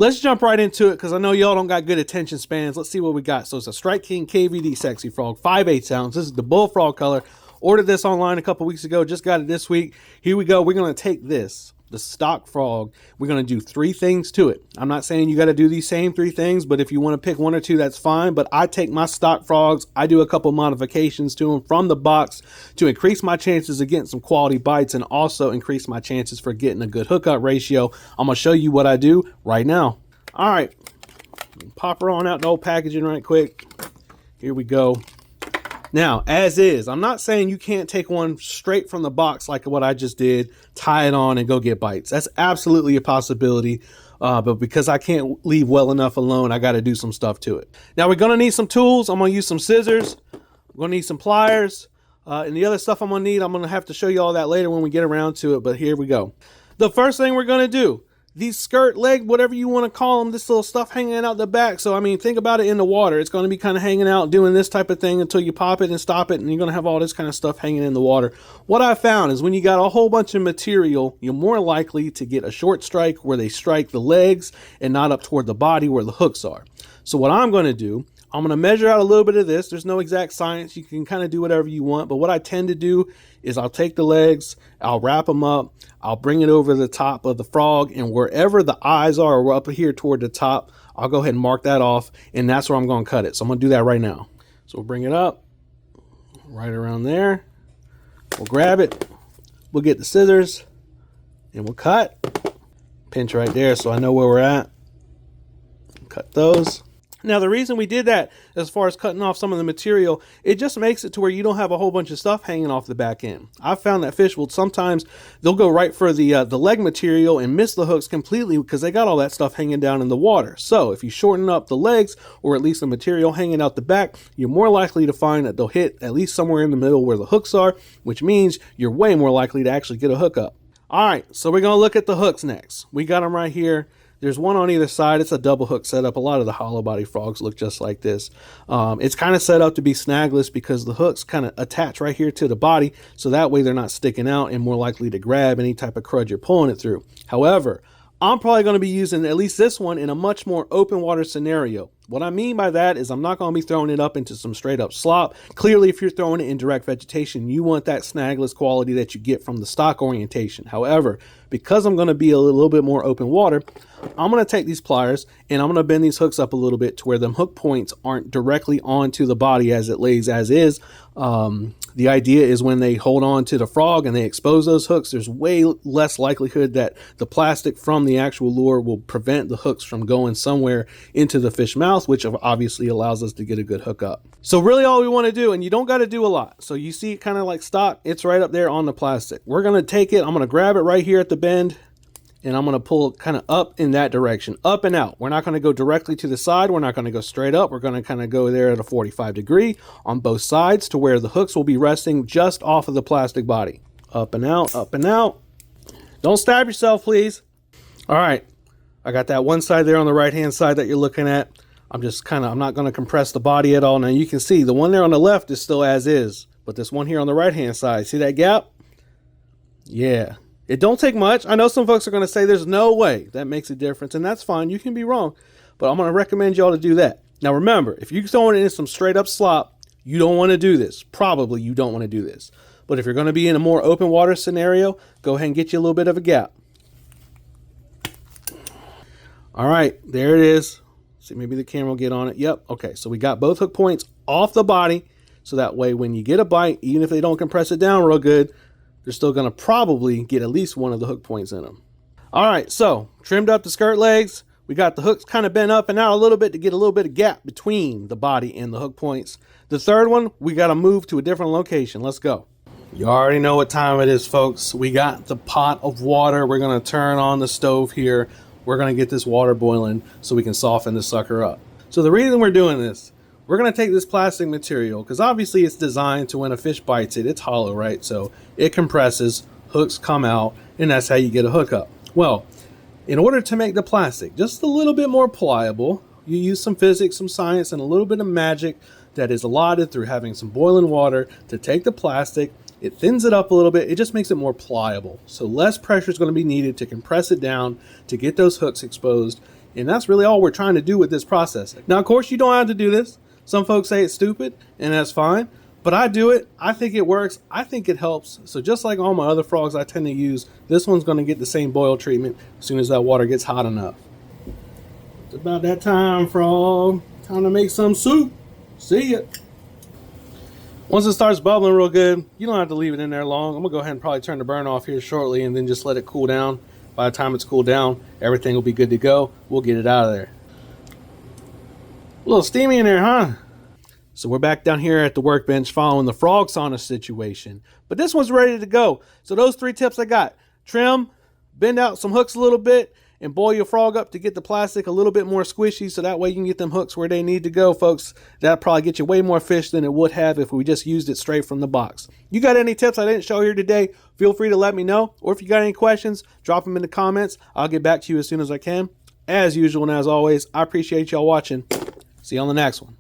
let's jump right into it because I know y'all don't got good attention spans. Let's see what we got. So it's a Strike King KVD Sexy Frog, 5/8 ounce. This is the bullfrog color. Ordered this online a couple weeks ago. Just got it this week. Here we go. We're going to take this, the stock frog. We're going to do 3 things to it. I'm not saying you got to do these same 3 things, but if you want to pick 1 or 2, that's fine. But I take my stock frogs, I do a couple modifications to them from the box to increase my chances of getting some quality bites and also increase my chances for getting a good hookup ratio. I'm going to show you what I do right now. All right, pop her on out the old packaging right quick. Here we go. Now, as is, I'm not saying you can't take one straight from the box like what I just did, tie it on and go get bites. That's absolutely a possibility. But because I can't leave well enough alone, I got to do some stuff to it. Now, we're going to need some tools. I'm going to use some scissors. I'm going to need some pliers. And the other stuff I'm going to need, I'm going to have to show you all that later when we get around to it. But here we go. The first thing we're going to do, these skirt leg, whatever you want to call them, this little stuff hanging out the back. So, I mean, think about it in the water. It's going to be kind of hanging out doing this type of thing until you pop it and stop it. And you're going to have all this kind of stuff hanging in the water. What I found is when you got a whole bunch of material, you're more likely to get a short strike where they strike the legs and not up toward the body where the hooks are. So what I'm going to do, I'm going to measure out a little bit of this. There's no exact science. You can kind of do whatever you want. But what I tend to do is I'll take the legs, I'll wrap them up, I'll bring it over the top of the frog, and wherever the eyes are or up here toward the top, I'll go ahead and mark that off, and that's where I'm going to cut it. So I'm going to do that right now. So we'll bring it up right around there. We'll grab it. We'll get the scissors, and we'll cut. Pinch right there so I know where we're at. Cut those. Now, the reason we did that, as far as cutting off some of the material, it just makes it to where you don't have a whole bunch of stuff hanging off the back end. I've found that fish will sometimes, they'll go right for the leg material and miss the hooks completely because they got all that stuff hanging down in the water. So if you shorten up the legs, or at least the material hanging out the back, you're more likely to find that they'll hit at least somewhere in the middle where the hooks are, which means you're way more likely to actually get a hookup. All right, so we're going to look at the hooks next. We got them right here. There's one on either side. It's a double hook setup. A lot of the hollow body frogs look just like this. It's kind of set up to be snagless because the hooks kind of attach right here to the body. So that way they're not sticking out and more likely to grab any type of crud you're pulling it through. However, I'm probably going to be using at least this one in a much more open water scenario. What I mean by that is I'm not going to be throwing it up into some straight up slop. Clearly, if you're throwing it in direct vegetation, you want that snagless quality that you get from the stock orientation. However, because I'm going to be a little bit more open water, I'm going to take these pliers and I'm going to bend these hooks up a little bit to where them hook points aren't directly onto the body as it lays as is. The idea is when they hold on to the frog and they expose those hooks, there's way less likelihood that the plastic from the actual lure will prevent the hooks from going somewhere into the fish mouth, which obviously allows us to get a good hookup. So really all we want to do, and you don't got to do a lot. So you see kind of like stock, it's right up there on the plastic. We're going to take it, I'm going to grab it right here at the bend, and I'm going to pull it kind of up in that direction, up and out. We're not going to go directly to the side. We're not going to go straight up. We're going to kind of go there at a 45 degree on both sides to where the hooks will be resting just off of the plastic body. Up and out, up and out. Don't stab yourself, please. All right. I got that one side there on the right-hand side that you're looking at. I'm not going to compress the body at all. Now you can see the one there on the left is still as is, but this one here on the right-hand side, see that gap? Yeah. It don't take much. I know some folks are going to say there's no way that makes a difference, and that's fine. You can be wrong, but I'm going to recommend y'all to do that. Now remember, if you're throwing it in some straight up slop, you don't want to do this. Probably you don't want to do this. But if you're going to be in a more open water scenario, go ahead and get you a little bit of a gap. All right, there it is. See, maybe the camera will get on it. Yep. Okay, so we got both hook points off the body, so that way when you get a bite, even if they don't compress it down real good, they're still going to probably get at least one of the hook points in them. All right, so trimmed up the skirt legs. We got the hooks kind of bent up and out a little bit to get a little bit of gap between the body and the hook points. The third one, we got to move to a different location. Let's go. You already know what time it is, folks. We got the pot of water. We're going to turn on the stove here. We're going to get this water boiling so we can soften the sucker up. So the reason we're doing this, we're going to take this plastic material because obviously it's designed to when a fish bites it, it's hollow, right? So it compresses, hooks come out, and that's how you get a hookup. Well, in order to make the plastic just a little bit more pliable, you use some physics, some science, and a little bit of magic that is allotted through having some boiling water to take the plastic. It thins it up a little bit. It just makes it more pliable. So less pressure is going to be needed to compress it down, to get those hooks exposed. And that's really all we're trying to do with this process. Now, of course, you don't have to do this. Some folks say it's stupid, and that's fine. But I do it. I think it works. I think it helps. So just like all my other frogs I tend to use, this one's going to get the same boil treatment as soon as that water gets hot enough. It's about that time, frog. Time to make some soup. See ya. Once it starts bubbling real good, you don't have to leave it in there long. I'm going to go ahead and probably turn the burn off here shortly and then just let it cool down. By the time it's cooled down, everything will be good to go. We'll get it out of there. A little steamy in there, huh? So we're back down here at the workbench following the frog sauna situation. But this one's ready to go. So those 3 tips I got: trim, bend out some hooks a little bit, and boil your frog up to get the plastic a little bit more squishy, so that way you can get them hooks where they need to go, folks. That'll probably get you way more fish than it would have if we just used it straight from the box. You got any tips I didn't show here today, feel free to let me know. Or if you got any questions, drop them in the comments. I'll get back to you as soon as I can. As usual and as always, I appreciate y'all watching. See you on the next one.